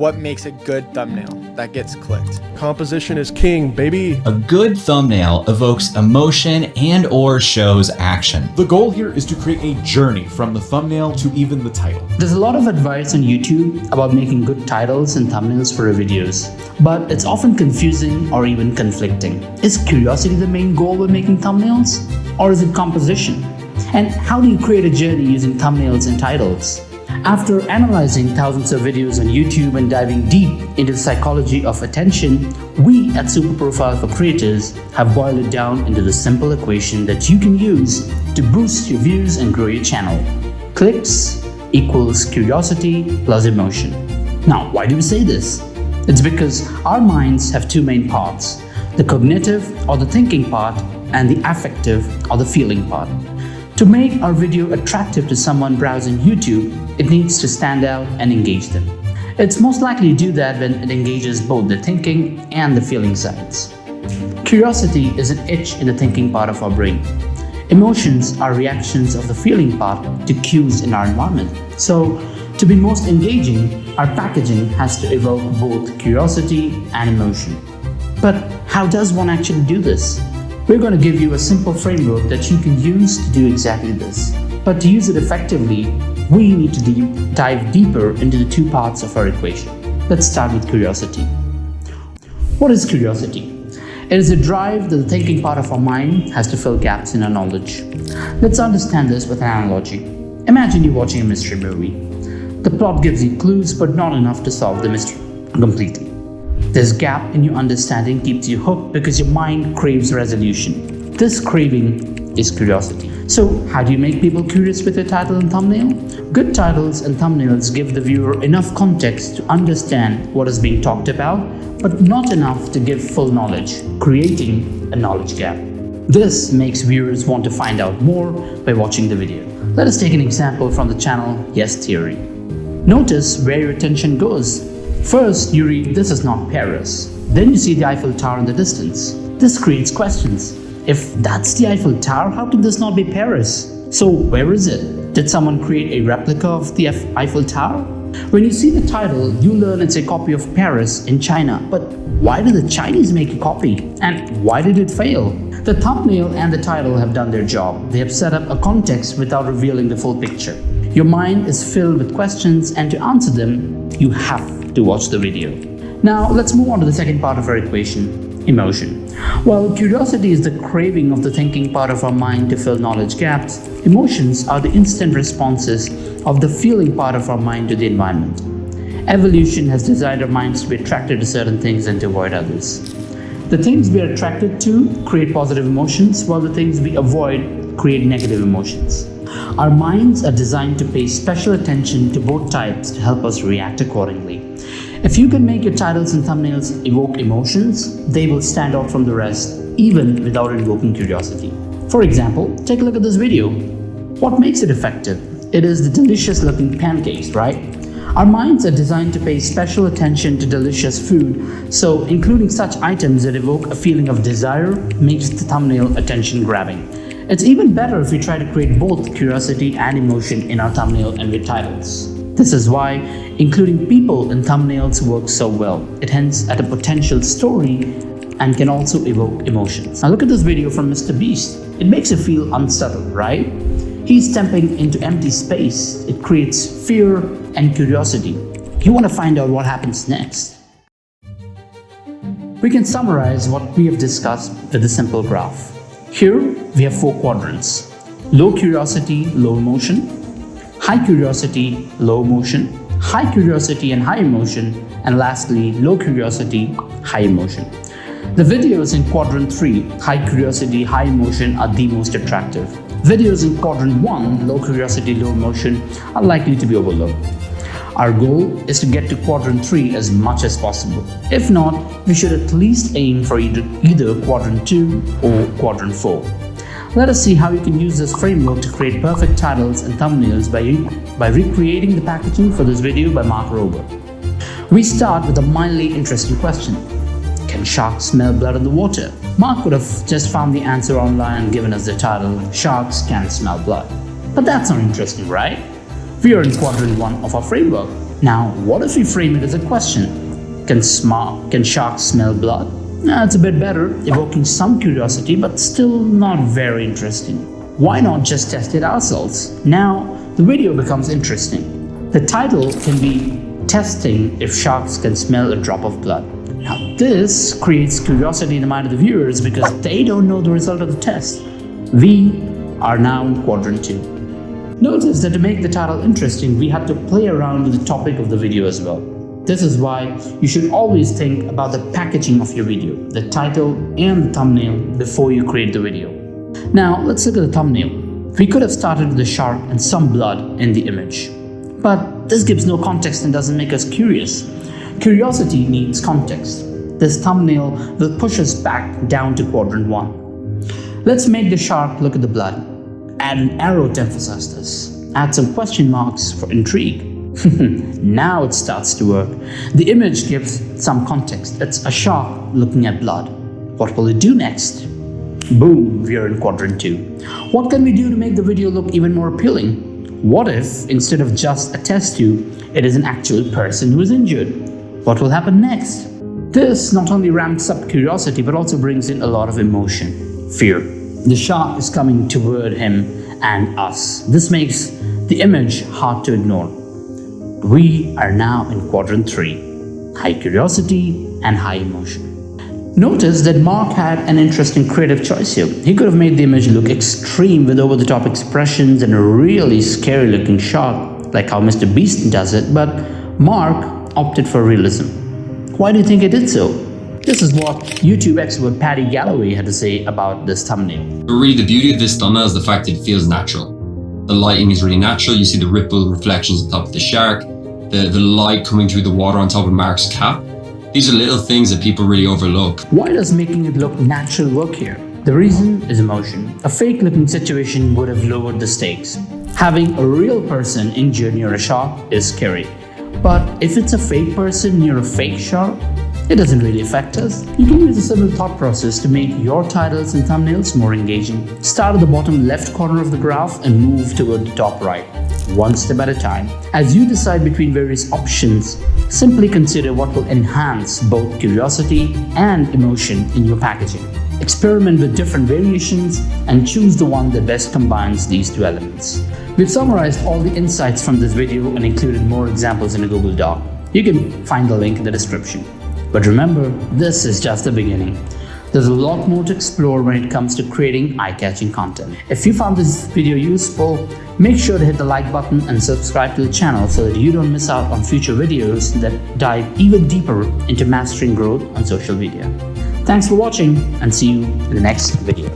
what makes a good thumbnail that gets clicked. Composition is king, baby. A good thumbnail evokes emotion and/or shows action. The goal here is to create a journey from the thumbnail to even the title. There's a lot of advice on YouTube about making good titles and thumbnails for your videos, but it's often confusing or even conflicting. Is curiosity the main goal when making thumbnails? Or is it composition? And how do you create a journey using thumbnails and titles? After analyzing thousands of videos on YouTube and diving deep into the psychology of attention, we at SuperProfile for Creators have boiled it down into the simple equation that you can use to boost your views and grow your channel. Clicks equals curiosity plus emotion. Now, why do we say this? It's because our minds have two main parts: the cognitive or the thinking part and the affective or the feeling part. To make our video attractive to someone browsing YouTube, it needs to stand out and engage them. It's most likely to do that when it engages both the thinking and the feeling sides. Curiosity is an itch in the thinking part of our brain. Emotions are reactions of the feeling part to cues in our environment. So, to be most engaging, our packaging has to evoke both curiosity and emotion. But how does one actually do this? We're going to give you a simple framework that you can use to do exactly this. But to use it effectively, we need to dive deeper into the two parts of our equation. Let's start with curiosity. What is curiosity? It is a drive that the thinking part of our mind has to fill gaps in our knowledge. Let's understand this with an analogy. Imagine you're watching a mystery movie. The plot gives you clues, but not enough to solve the mystery completely. This gap in your understanding keeps you hooked because your mind craves resolution. This craving is curiosity. So, how do you make people curious with your title and thumbnail? Good titles and thumbnails give the viewer enough context to understand what is being talked about, but not enough to give full knowledge, creating a knowledge gap. This makes viewers want to find out more by watching the video. Let us take an example from the channel Yes Theory. Notice where your attention goes. First, you read, "This is not Paris." Then you see the Eiffel Tower in the distance. This creates questions. If that's the Eiffel Tower, how can this not be Paris? So where is it? Did someone create a replica of the Eiffel Tower? When you see the title, you learn it's a copy of Paris in China. But why did the Chinese make a copy? And why did it fail? The thumbnail and the title have done their job. They have set up a context without revealing the full picture. Your mind is filled with questions, and to answer them, you have to watch the video. Now let's move on to the second part of our equation, emotion. While curiosity is the craving of the thinking part of our mind to fill knowledge gaps, emotions are the instant responses of the feeling part of our mind to the environment. Evolution has designed our minds to be attracted to certain things and to avoid others. The things we are attracted to create positive emotions, while the things we avoid create negative emotions. Our minds are designed to pay special attention to both types to help us react accordingly. If you can make your titles and thumbnails evoke emotions, they will stand out from the rest, even without invoking curiosity. For example, take a look at this video. What makes it effective? It is the delicious looking pancakes, right? Our minds are designed to pay special attention to delicious food, so including such items that evoke a feeling of desire makes the thumbnail attention grabbing. It's even better if we try to create both curiosity and emotion in our thumbnail and with titles. This is why including people in thumbnails works so well. It hints at a potential story and can also evoke emotions. Now look at this video from Mr. Beast. It makes you feel unsettled, right? He's stepping into empty space. It creates fear and curiosity. You want to find out what happens next. We can summarize what we have discussed with a simple graph. Here we have 4 quadrants: low curiosity, low emotion; high curiosity, low emotion; high curiosity and high emotion; and lastly, low curiosity, high emotion. The videos in quadrant 3, high curiosity, high emotion, are the most attractive. Videos in quadrant 1, low curiosity, low emotion, are likely to be overlooked. Our goal is to get to quadrant 3 as much as possible. If not, we should at least aim for either quadrant 2 or quadrant 4. Let us see how you can use this framework to create perfect titles and thumbnails by recreating the packaging for this video by Mark Rober. We start with a mildly interesting question. Can sharks smell blood in the water? Mark would have just found the answer online and given us the title, Sharks Can Smell Blood. But that's not interesting, right? We are in quadrant 1 of our framework. Now, what if we frame it as a question? Can sharks smell blood? It's a bit better, evoking some curiosity, but still not very interesting. Why not just test it ourselves? Now, the video becomes interesting. The title can be Testing If Sharks Can Smell a Drop of Blood. Now, this creates curiosity in the mind of the viewers because they don't know the result of the test. We are now in quadrant 2. Notice that to make the title interesting, we had to play around with the topic of the video as well. This is why you should always think about the packaging of your video, the title and the thumbnail before you create the video. Now, let's look at the thumbnail. We could have started with a shark and some blood in the image. But this gives no context and doesn't make us curious. Curiosity needs context. This thumbnail will push us back down to quadrant 1. Let's make the shark look at the blood. Add an arrow to emphasize this. Add some question marks for intrigue. Now it starts to work. The image gives some context. It's a shark looking at blood. What will it do next? Boom, we are in quadrant 2. What can we do to make the video look even more appealing? What if, instead of just a test tube, it is an actual person who is injured? What will happen next? This not only ramps up curiosity but also brings in a lot of emotion, fear. The shark is coming toward him and us. This makes the image hard to ignore. We are now in quadrant 3, high curiosity and high emotion. Notice that Mark had an interesting creative choice here. He could have made the image look extreme with over-the-top expressions and a really scary-looking shark, like how Mr. Beast does it, but Mark opted for realism. Why do you think he did so? This is what YouTube expert Paddy Galloway had to say about this thumbnail. Really, the beauty of this thumbnail is the fact that it feels natural. The lighting is really natural. You see the ripple reflections on top of the shark, the light coming through the water on top of Mark's cap. These are little things that people really overlook. Why does making it look natural work here? The reason is emotion. A fake-looking situation would have lowered the stakes. Having a real person injured near a shark is scary. But if it's a fake person near a fake shark, it doesn't really affect us. You can use a similar thought process to make your titles and thumbnails more engaging. Start at the bottom left corner of the graph and move toward the top right, one step at a time. As you decide between various options, simply consider what will enhance both curiosity and emotion in your packaging. Experiment with different variations and choose the one that best combines these two elements. We've summarized all the insights from this video and included more examples in a Google Doc. You can find the link in the description. But remember, this is just the beginning. There's a lot more to explore when it comes to creating eye-catching content. If you found this video useful, make sure to hit the like button and subscribe to the channel so that you don't miss out on future videos that dive even deeper into mastering growth on social media. Thanks for watching and see you in the next video.